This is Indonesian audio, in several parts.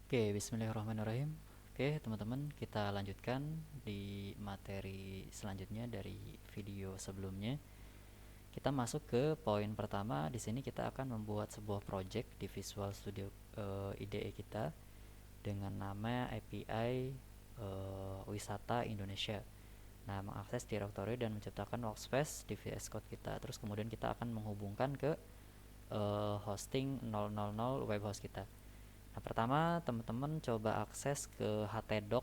Oke, bismillahirrahmanirrahim. Oke, teman-teman, kita lanjutkan di materi selanjutnya dari video sebelumnya. Kita masuk ke poin pertama. Di sini kita akan membuat sebuah project di Visual Studio IDE kita dengan nama API Wisata Indonesia. Nah, mengakses directory dan menciptakan workspace di VS Code kita. Terus kemudian kita akan menghubungkan ke hosting 000 web host kita. Nah, pertama teman-teman coba akses ke htdoc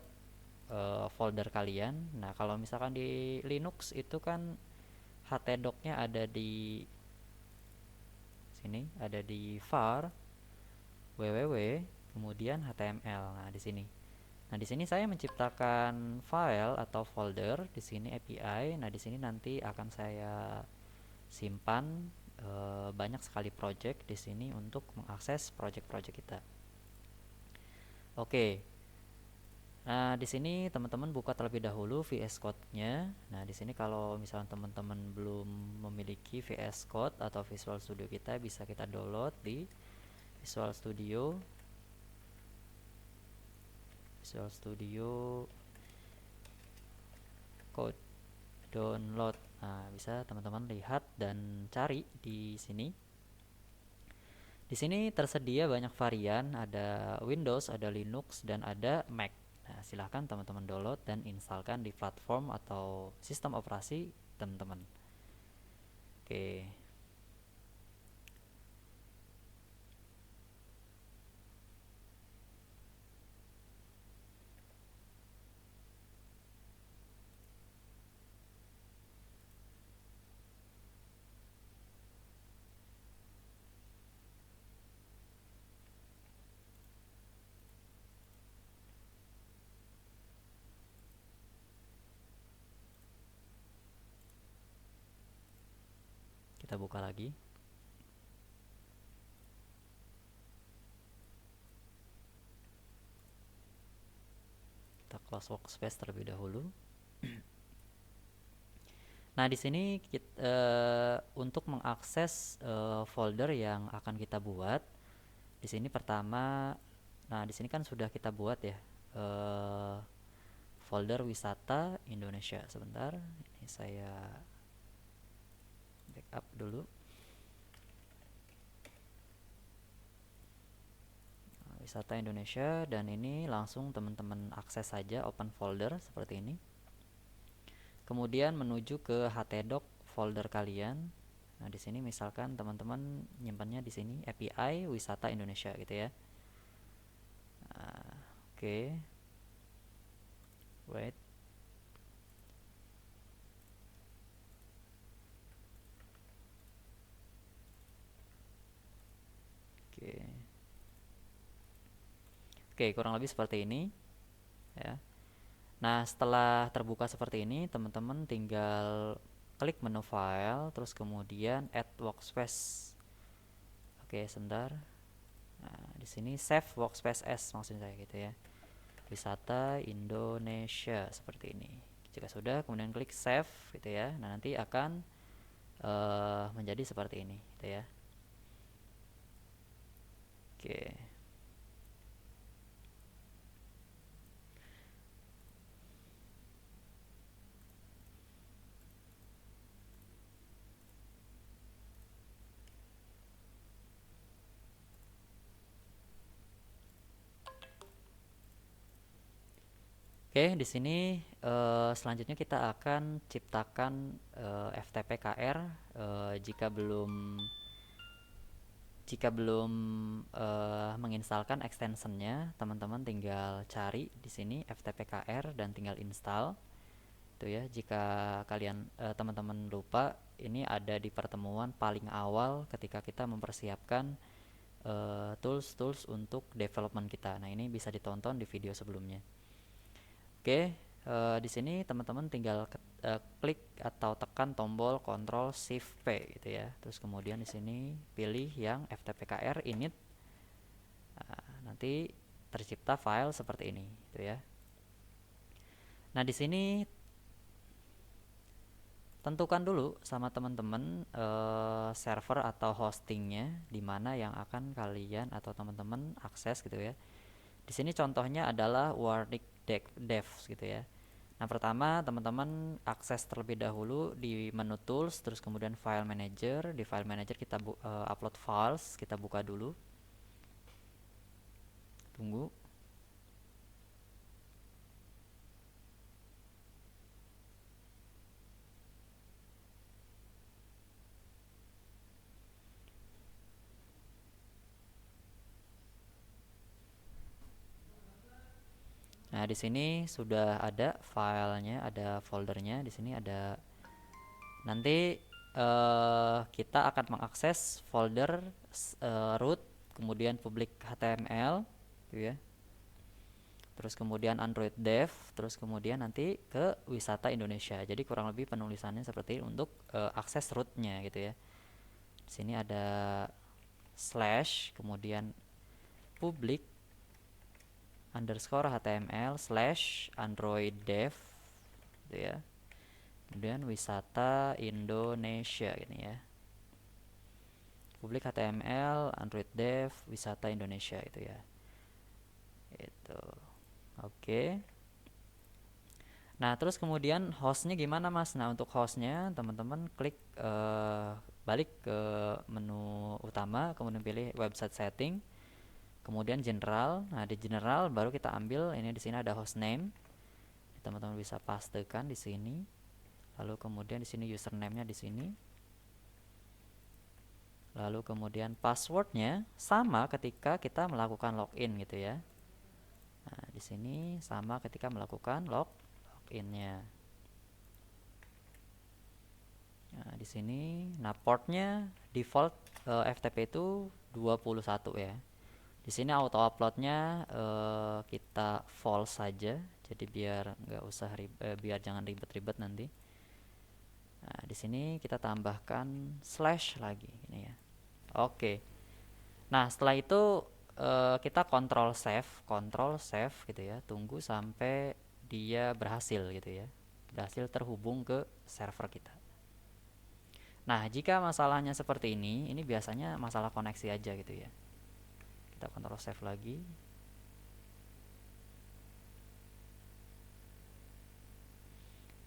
folder kalian. Nah, kalau misalkan di Linux itu kan htdoc-nya ada di sini, ada di var www kemudian html. Nah, di sini. Nah, di sini saya menciptakan file atau folder di sini API. Nah, di sini nanti akan saya simpan banyak sekali project di sini untuk mengakses project-project kita. Oke. Nah, di sini teman-teman buka terlebih dahulu VS Code-nya. Nah, di sini kalau misalnya teman-teman belum memiliki VS Code atau Visual Studio kita, bisa kita download di Visual Studio. Visual Studio Code download. Nah, bisa teman-teman lihat dan cari di sini. Di sini tersedia banyak varian, ada Windows, ada Linux, dan ada Mac. Nah, silahkan teman-teman download dan instalkan di platform atau sistem operasi teman-teman. Oke, kita buka lagi. Kita close workspace terlebih dahulu. Nah, di sini untuk mengakses folder yang akan kita buat, di sini pertama, nah di sini kan sudah kita buat ya folder wisata Indonesia. Sebentar, ini saya backup dulu. Nah, wisata Indonesia, dan ini langsung teman-teman akses saja, open folder seperti ini. Kemudian menuju ke htdoc folder kalian. Nah, di sini misalkan teman-teman nyimpannya di sini API Wisata Indonesia gitu ya. Nah, oke. Wait. Oke. Oke, kurang lebih seperti ini ya. Nah, setelah terbuka seperti ini, teman-teman tinggal klik menu file, terus kemudian add workspace. Oke, sebentar. Nah, di sini save workspace as maksud saya gitu ya. Wisata Indonesia seperti ini. Jika sudah, kemudian klik save gitu ya. Nah, nanti akan menjadi seperti ini gitu ya. Oke. Oke, di sini selanjutnya kita akan ciptakan FTP-KR. Jika belum menginstalkan extensionnya, teman-teman tinggal cari di sini FTP-KR dan tinggal install. Itu ya. Jika teman-teman lupa, ini ada di pertemuan paling awal ketika kita mempersiapkan tools-tools untuk development kita. Nah, ini bisa ditonton di video sebelumnya. Oke, di sini teman-teman tinggal klik atau tekan tombol Ctrl Shift P gitu ya. Terus kemudian di sini pilih yang FTPKR init. Nah, nanti tercipta file seperti ini gitu ya. Nah, di sini tentukan dulu sama teman-teman server atau hostingnya di mana yang akan kalian atau teman-teman akses gitu ya. Di sini contohnya adalah Warnick Devs gitu ya. Nah, pertama teman-teman akses terlebih dahulu di menu tools, terus kemudian file manager. Di file manager kita upload files, kita buka dulu. Tunggu. Nah, di sini sudah ada filenya, ada foldernya. Di sini ada. Nanti kita akan mengakses folder root, kemudian public HTML, gitu ya. Terus kemudian Android Dev, terus kemudian nanti ke wisata Indonesia. Jadi kurang lebih penulisannya seperti untuk akses rootnya gitu ya. Di sini ada slash, kemudian public underscore HTML slash Android Dev, gitu ya. Kemudian wisata Indonesia gini ya. Public HTML Android Dev wisata Indonesia itu ya. Itu. Oke. Nah, terus kemudian hostnya gimana Mas? Nah, untuk hostnya teman-teman klik balik ke menu utama, kemudian pilih website setting, kemudian general. Nah, di general baru kita ambil ini, di sini ada hostname. Teman-teman bisa pastekan di sini. Lalu kemudian di sini username-nya di sini. Lalu kemudian passwordnya sama ketika kita melakukan login gitu ya. Nah, di sini sama ketika melakukan loginnya. Nah, di sini portnya default FTP itu 21 ya. Di sini auto uploadnya kita false saja. Jadi biar nggak usah biar jangan ribet-ribet nanti. Nah, di sini kita tambahkan slash lagi ini ya. Oke. Nah, setelah itu kita control save gitu ya. Tunggu sampai dia berhasil gitu ya. Berhasil terhubung ke server kita. Nah, jika masalahnya seperti ini biasanya masalah koneksi aja gitu ya. Kita control save lagi.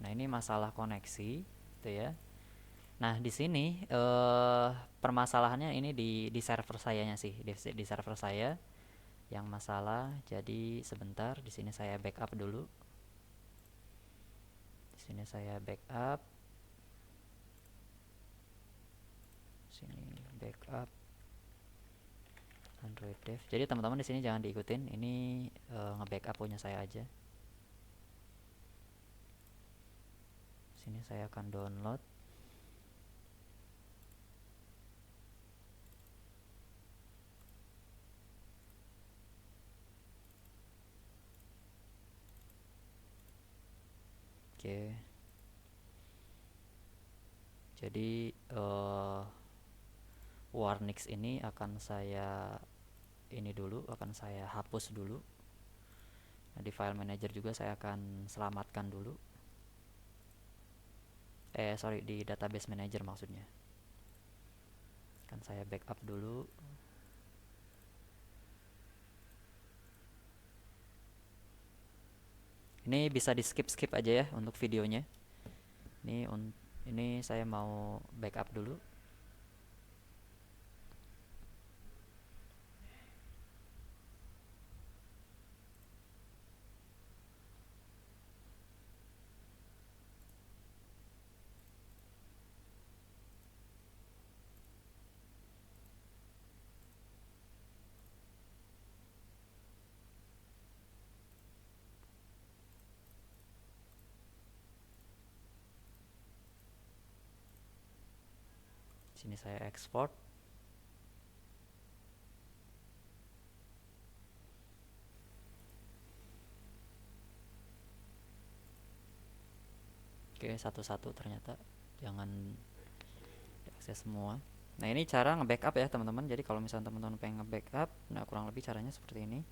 Nah, ini masalah koneksi gitu ya. Nah, di sini permasalahannya ini di server sayanya sih, di server saya yang masalah. Jadi sebentar, di sini saya backup dulu. Di sini saya backup. Sini backup Android Dev. Jadi teman-teman di sini jangan diikutin, ini nge-backup punya saya aja. Sini saya akan download. Oke. Jadi Warnix ini akan saya hapus dulu. Nah, di file manager juga saya akan selamatkan dulu. Di database manager maksudnya. Akan saya backup dulu. Ini bisa di skip aja ya untuk videonya. Ini saya mau backup dulu. Sini saya export. Oke, satu-satu ternyata. Jangan diakses semua. Nah, ini cara nge-backup ya, teman-teman. Jadi kalau misalnya teman-teman pengen nge-backup, nah kurang lebih caranya seperti ini.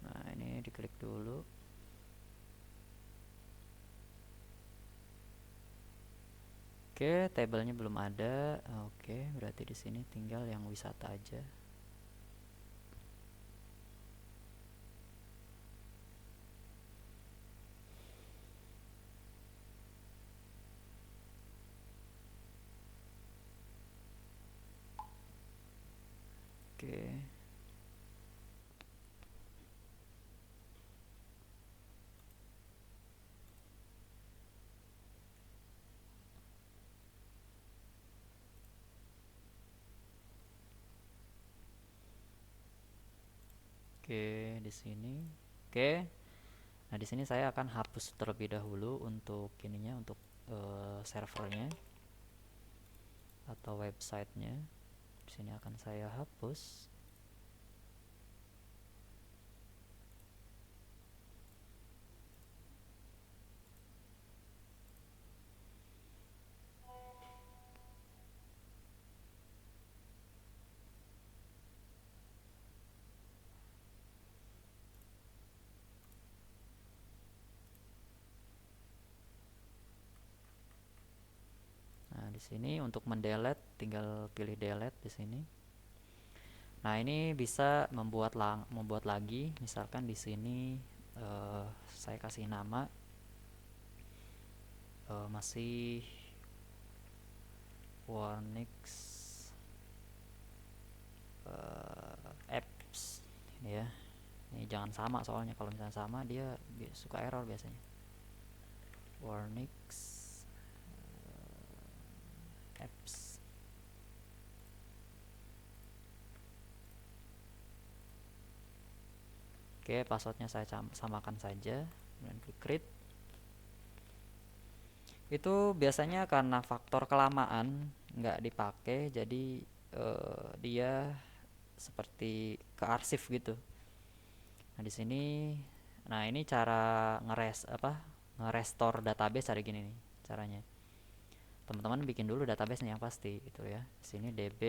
Nah, ini diklik dulu. Oke, tabelnya belum ada. Oke, berarti di sini tinggal yang wisata aja. Oke. Oke, di sini. Oke. Nah, di sini saya akan hapus terlebih dahulu untuk ininya, untuk servernya atau websitenya. Di sini akan saya hapus. Nah, di sini untuk mendelete tinggal pilih delete di sini. Nah, ini bisa membuat lagi, misalkan di sini saya kasih nama masih Warnix apps ya. Ini jangan sama, soalnya kalau misalnya sama dia suka error biasanya. Warnix apps. Oke, passwordnya saya samakan saja, kemudian klik create. Itu biasanya karena faktor kelamaan nggak dipakai, jadi dia seperti kearsip gitu. Nah, di sini, nah ini cara ngerestore database ada gini nih caranya. Teman-teman bikin dulu database yang pasti gitu ya. Di sini DB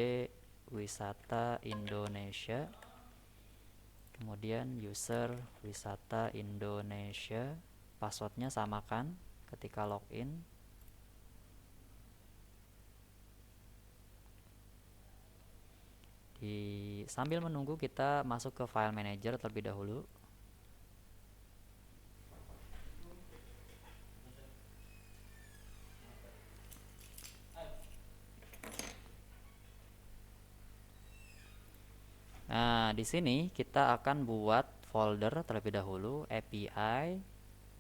wisata Indonesia. Kemudian user wisata Indonesia. Passwordnya samakan ketika login. Sambil menunggu kita masuk ke file manager terlebih dahulu. Nah, di sini kita akan buat folder terlebih dahulu, API,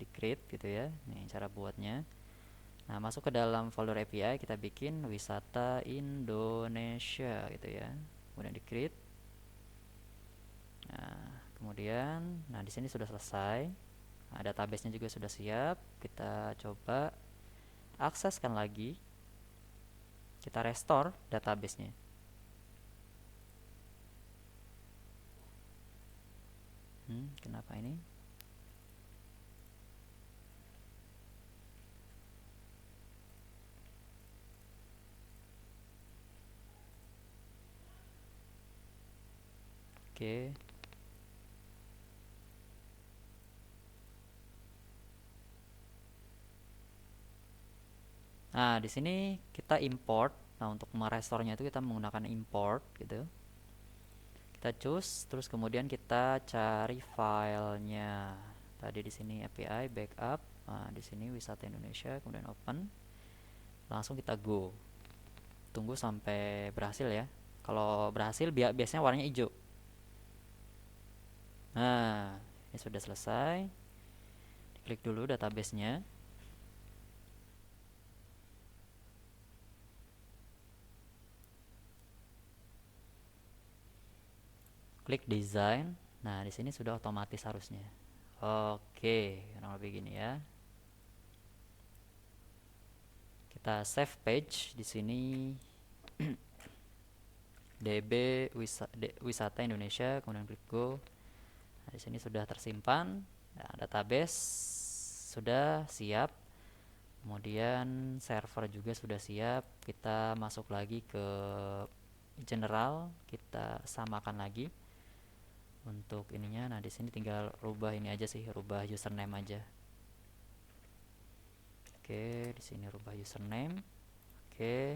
di create gitu ya. Nih cara buatnya. Nah, masuk ke dalam folder API, kita bikin wisata Indonesia gitu ya. Kemudian di create. Nah, di sini sudah selesai. Nah, database-nya juga sudah siap. Kita coba akseskan lagi. Kita restore database-nya. Kenapa ini? Oke. Nah, di sini kita import. Nah, untuk merestorenya itu kita menggunakan import gitu. Kita choose, terus kemudian kita cari filenya. Tadi di sini API backup. Nah, di sini wisata Indonesia, kemudian open. Langsung kita go. Tunggu sampai berhasil ya. Kalau berhasil biasanya warnanya hijau. Nah, ini sudah selesai. Klik dulu database-nya. Klik design. Nah, di sini sudah otomatis harusnya. Oke, kurang lebih gini ya. Kita save page di sini. DB wisata Indonesia, kemudian klik go. Nah, di sini sudah tersimpan. Nah, database sudah siap. Kemudian server juga sudah siap. Kita masuk lagi ke general, kita samakan lagi untuk ininya. Nah, di sini tinggal rubah ini aja sih, rubah username aja. Oke, di sini rubah username. Oke,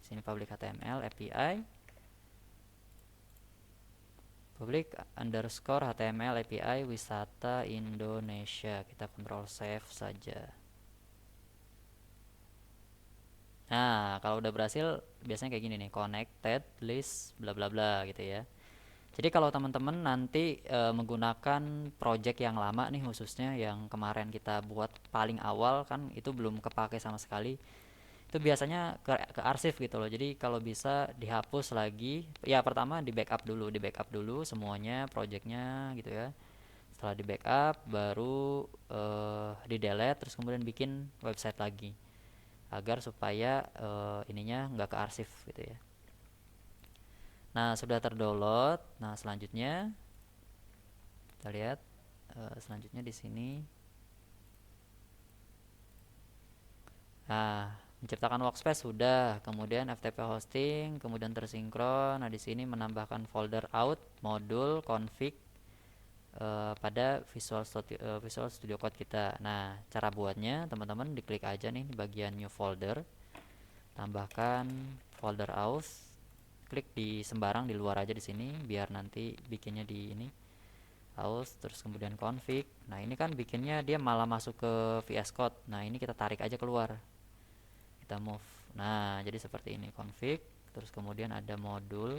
di sini public HTML API. Public underscore HTML API wisata Indonesia. Kita control save saja. Nah, kalau udah berhasil biasanya kayak gini nih, connected list bla bla bla gitu ya. Jadi kalau teman-teman nanti menggunakan project yang lama nih, khususnya yang kemarin kita buat paling awal kan itu belum kepake sama sekali, itu biasanya ke arsip gitu loh. Jadi kalau bisa dihapus lagi, ya pertama di backup dulu semuanya projectnya gitu ya. Setelah di backup baru di delete, terus kemudian bikin website lagi agar supaya ininya nggak ke arsip gitu ya. Nah, sudah terdownload. Nah, selanjutnya kita lihat selanjutnya di sini. Nah, menciptakan workspace sudah, kemudian FTP hosting, kemudian tersinkron. Nah, di sini menambahkan folder out, modul, config pada Visual Studio Code kita. Nah, cara buatnya teman-teman diklik aja nih di bagian new folder, tambahkan folder out, klik di sembarang di luar aja di sini biar nanti bikinnya di ini aus, terus kemudian config. Nah, ini kan bikinnya dia malah masuk ke VS Code. Nah, ini kita tarik aja keluar, kita move. Nah, jadi seperti ini config, terus kemudian ada modul,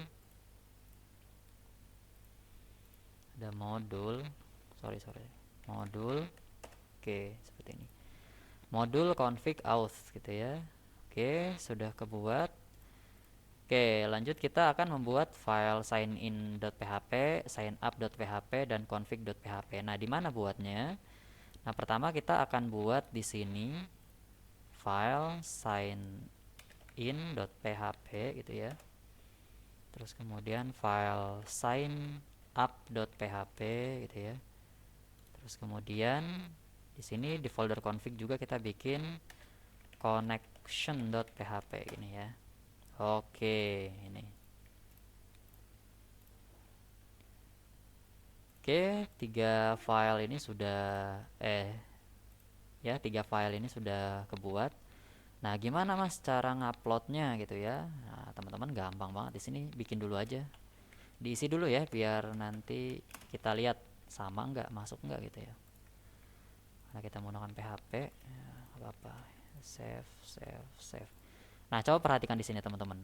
sorry modul. Oke, seperti ini, modul config auth gitu ya. Oke, sudah kebuat. Oke, lanjut kita akan membuat file signin.php, signup.php, dan config.php. Nah, di mana buatnya? Nah, pertama kita akan buat di sini file signin.php gitu ya. Terus kemudian file signup.php gitu ya. Terus kemudian di sini di folder config juga kita bikin connection.php ini ya. Oke, ini. Oke, tiga file ini sudah kebuat. Nah, gimana Mas cara nguploadnya gitu ya? Nah, teman-teman gampang banget, di sini bikin dulu aja. Diisi dulu ya biar nanti kita lihat sama nggak, masuk nggak gitu ya. Nah, kita menggunakan PHP, ya, apa-apa. Save. Nah, coba perhatikan di sini teman-teman.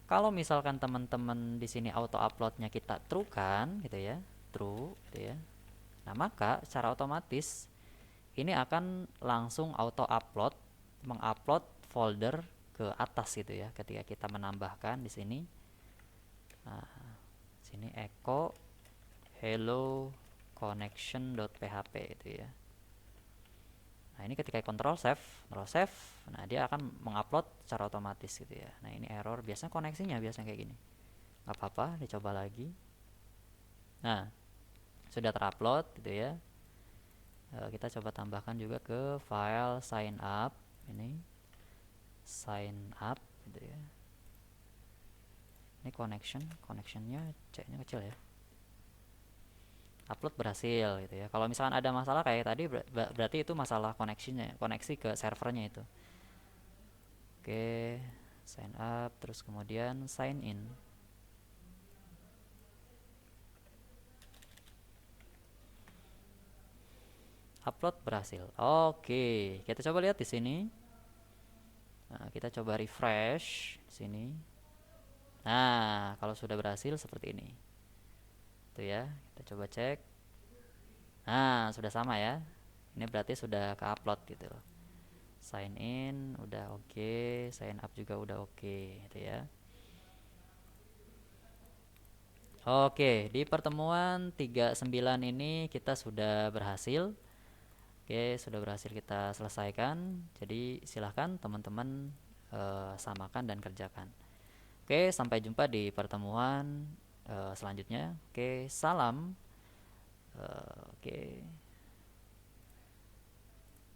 Kalau misalkan teman-teman di sini auto uploadnya kita true kan gitu ya, true gitu ya. Nah, maka secara otomatis ini akan langsung auto upload, mengupload folder ke atas gitu ya ketika kita menambahkan di sini. Nah, sini echo hello connection.php itu ya. Nah, ini ketika control save, nah dia akan mengupload secara otomatis gitu ya. Nah, ini error, biasanya koneksinya biasanya kayak gini. Gak apa-apa, dicoba lagi. Nah, sudah terupload gitu ya. Kita coba tambahkan juga ke file sign up ini, sign up gitu ya. Ini connectionnya C-nya kecil ya. Upload berhasil gitu ya. Kalau misalkan ada masalah kayak tadi berarti itu masalah koneksi ke servernya itu. Oke, sign up terus kemudian sign in. Upload berhasil. Oke, kita coba lihat di sini. Nah, kita coba refresh di sini. Nah, kalau sudah berhasil seperti ini. Itu ya, kita coba cek. Nah, sudah sama ya. Ini berarti sudah ke-upload gitu. Sign in udah oke, sign up juga udah oke gitu ya. Oke, di pertemuan 39 ini kita sudah berhasil. Oke, sudah berhasil kita selesaikan. Jadi silahkan teman-teman samakan dan kerjakan. Oke, sampai jumpa di pertemuan selanjutnya. Oke, salam. Oke.